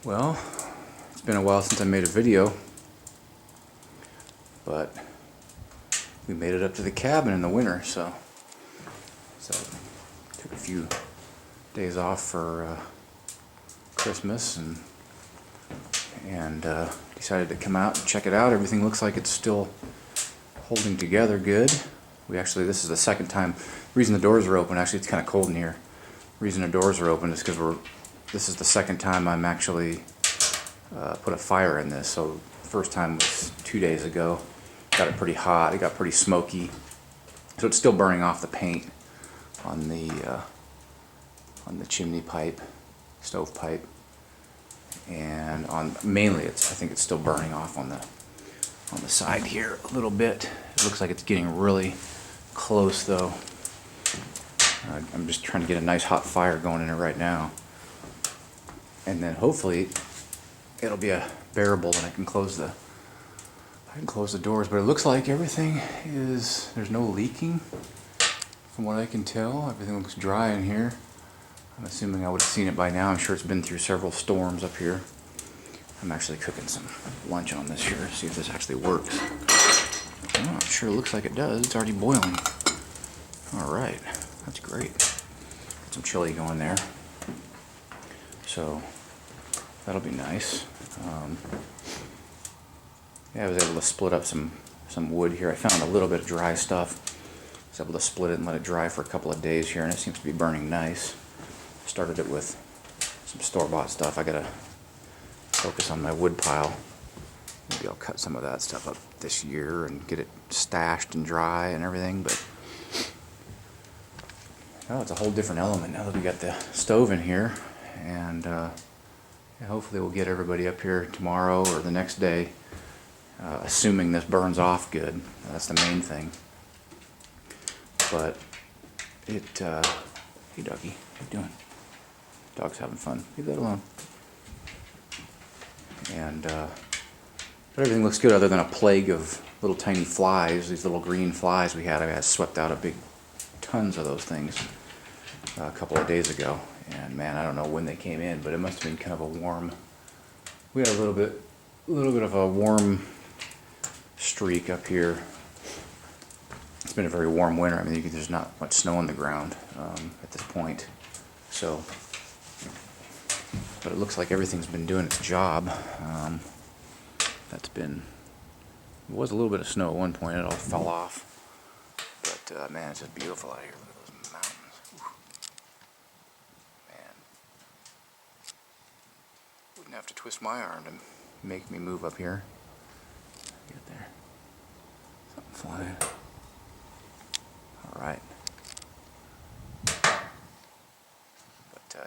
Well, it's been a while since I made a video, but we made it up to the cabin in the winter, so took a few days off for Christmas and decided to come out and check it out. Everything looks like it's still holding together good. This is the second time. The reason the doors are open, actually it's kind of cold in here. The reason the doors are open is because this is the second time I'm actually put a fire in this. So the first time was 2 days ago. Got it pretty hot. It got pretty smoky. So it's still burning off the paint on the chimney pipe, stove pipe, and mainly I think it's still burning off on the side here a little bit. It looks like it's getting really close though. I'm just trying to get a nice hot fire going in it right now, and then hopefully it'll be bearable and I can close the doors. But it looks like everything there's no leaking from what I can tell. Everything looks dry in here. I'm assuming I would have seen it by now. I'm sure it's been through several storms up here. I'm actually cooking some lunch on this here, see if this actually works. Oh, it sure looks like it does. It's already boiling. Alright, that's great. Got some chili going there. So, that'll be nice. Yeah, I was able to split up some wood here. I found a little bit of dry stuff. I was able to split it and let it dry for a couple of days here, and it seems to be burning nice. Started it with some store-bought stuff. I gotta focus on my wood pile. Maybe I'll cut some of that stuff up this year and get it stashed and dry and everything. But oh, it's a whole different element now that we got the stove in here, and hopefully we'll get everybody up here tomorrow or the next day, assuming this burns off good. That's the main thing. But hey doggy, what you doing? Dog's having fun. Leave that alone. And everything looks good other than a plague of little tiny flies. These little green flies we had. I swept out tons of those things a couple of days ago. And man, I don't know when they came in, but it must have been kind of a warm. We had a little bit of a warm streak up here. It's been a very warm winter. I mean, there's not much snow on the ground at this point. So, but it looks like everything's been doing its job. It was a little bit of snow at one point. It all fell off. But man, it's just beautiful out here. Look at those mountains. Ooh. Man, wouldn't have to twist my arm to make me move up here. Get there. Something flying. All right. But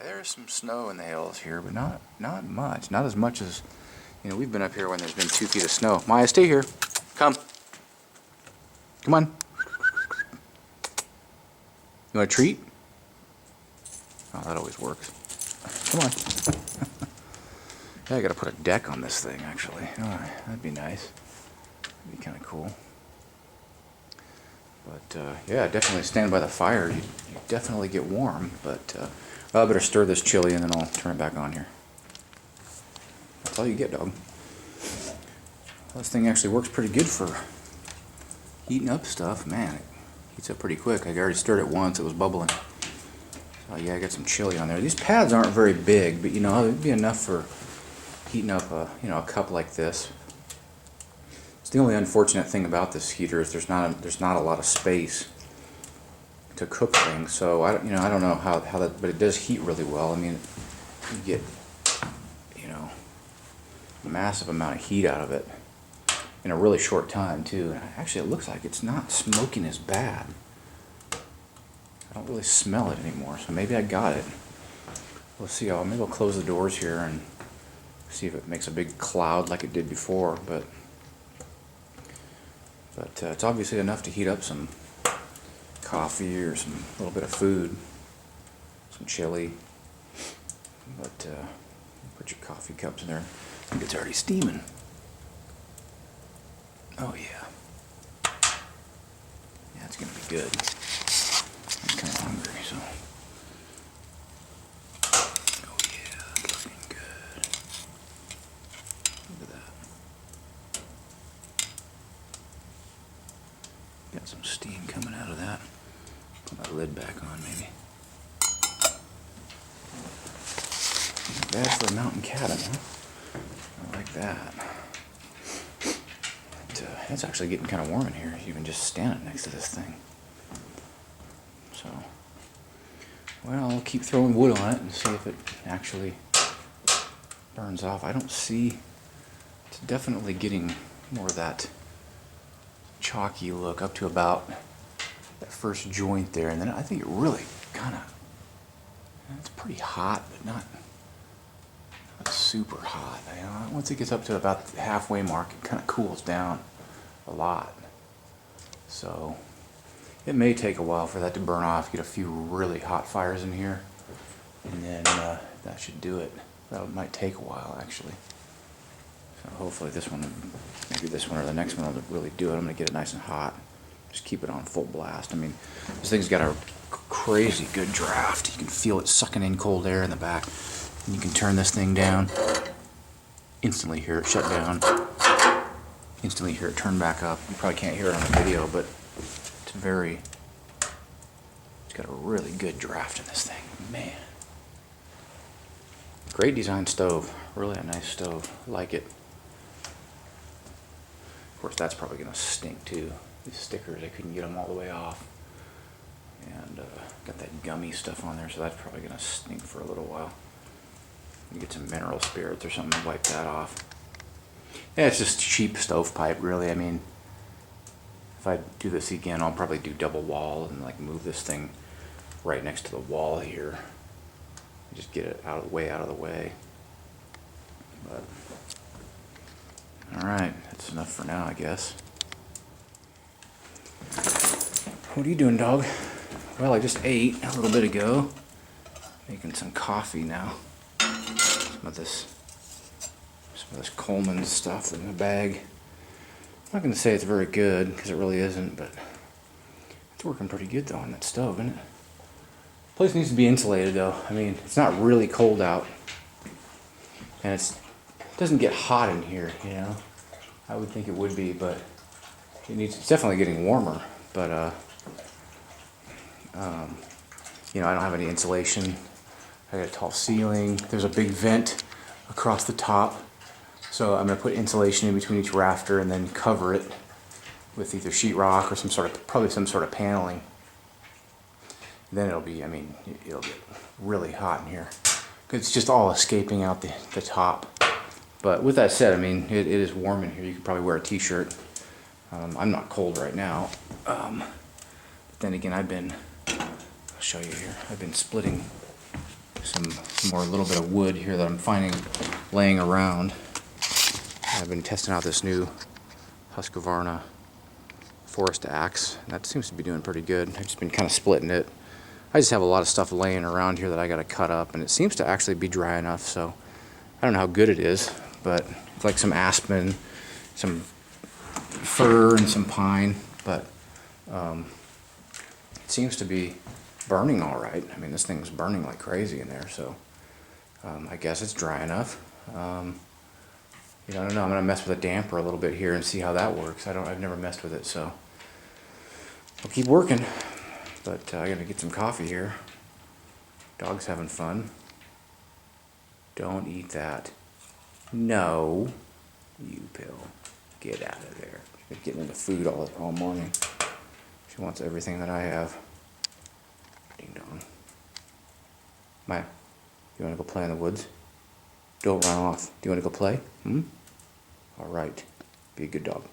there's some snow in the hills here, but not much. Not as much as, we've been up here when there's been 2 feet of snow. Maya, stay here. Come. Come on. You want a treat? Oh, that always works. Come on. Yeah, I gotta put a deck on this thing, actually. Oh, that'd be nice. That'd be kind of cool. But yeah, definitely stand by the fire. You definitely get warm. But I better stir this chili and then I'll turn it back on here. That's all you get, dog. Well, this thing actually works pretty good for heating up stuff. Man, it heats up pretty quick. I already stirred it once. It was bubbling. So yeah, I got some chili on there. These pads aren't very big, but it'd be enough for heating up a cup like this. It's the only unfortunate thing about this heater is there's not a lot of space to cook things. So I don't know how that, but it does heat really well. I mean, you get a massive amount of heat out of it in a really short time too. And actually, it looks like it's not smoking as bad. I don't really smell it anymore, so maybe I got it. We'll see. Maybe I'll close the doors here and see if it makes a big cloud like it did before. But it's obviously enough to heat up some coffee or some little bit of food, some chili. But put your coffee cups in there. I think it's already steaming. Oh yeah. Yeah, it's gonna be good. I'm kind of hungry, so. Oh yeah, it's looking good. bad for a mountain cabin, huh? I like that. It's actually getting kind of warm in here, even just standing next to this thing. So, well, I'll keep throwing wood on it and see if it actually burns off. I don't see, it's definitely getting more of that chalky look up to about that first joint there, and then I think it really kind of, it's pretty hot, but not super hot. You know, once it gets up to about the halfway mark, it kind of cools down a lot. So it may take a while for that to burn off, get a few really hot fires in here, and then that should do it. That might take a while, actually. So hopefully this one, maybe this one or the next one will really do it. I'm going to get it nice and hot. Just keep it on full blast. I mean, this thing's got a crazy good draft. You can feel it sucking in cold air in the back. And you can turn this thing down, instantly hear it shut down, instantly hear it turn back up. You probably can't hear it on the video, but it's got a really good draft in this thing. Man. Great design stove. Really a nice stove. Like it. Of course, that's probably going to stink too. These stickers, I couldn't get them all the way off. And got that gummy stuff on there, so that's probably going to stink for a little while. You get some mineral spirits or something to wipe that off. Yeah, it's just cheap stovepipe, really. I mean, if I do this again, I'll probably do double wall and like move this thing right next to the wall here. Just get it out of the way. But all right, that's enough for now, I guess. What are you doing, dog? Well, I just ate a little bit ago. Making some coffee now. Some of this Coleman stuff in the bag. I'm not going to say it's very good, because it really isn't, but it's working pretty good though on that stove, isn't it? The place needs to be insulated though. I mean, it's not really cold out, and it doesn't get hot in here, you know. I would think it would be, but it's definitely getting warmer, but you know, I don't have any insulation. I got a tall ceiling. There's a big vent across the top, so I'm going to put insulation in between each rafter and then cover it with either sheetrock or probably some sort of paneling. And then it'll be, I mean, it'll get really hot in here because it's just all escaping out the top. But with that said, I mean, it is warm in here. You could probably wear a t-shirt. I'm not cold right now. But then again, I'll show you here. I've been splitting some more little bit of wood here that I'm finding laying around. I've been testing out this new Husqvarna forest axe. That seems to be doing pretty good. I've just been kind of splitting it. I just have a lot of stuff laying around here that I got to cut up, and it seems to actually be dry enough, so I don't know how good it is, but it's like some aspen, some fir, and some pine, but it seems to be burning all right. I mean, this thing's burning like crazy in there, so I guess it's dry enough. You know, I don't know. I'm gonna mess with a damper a little bit here and see how that works. I've never messed with it, so I'll keep working. But I gotta get some coffee here. Dog's having fun. Don't eat that. No, you pill. Get out of there. She's been getting into food all morning. She wants everything that I have. Ding dong. Maya, you want to go play in the woods? Don't run off. Do you want to go play? All right. Be a good dog.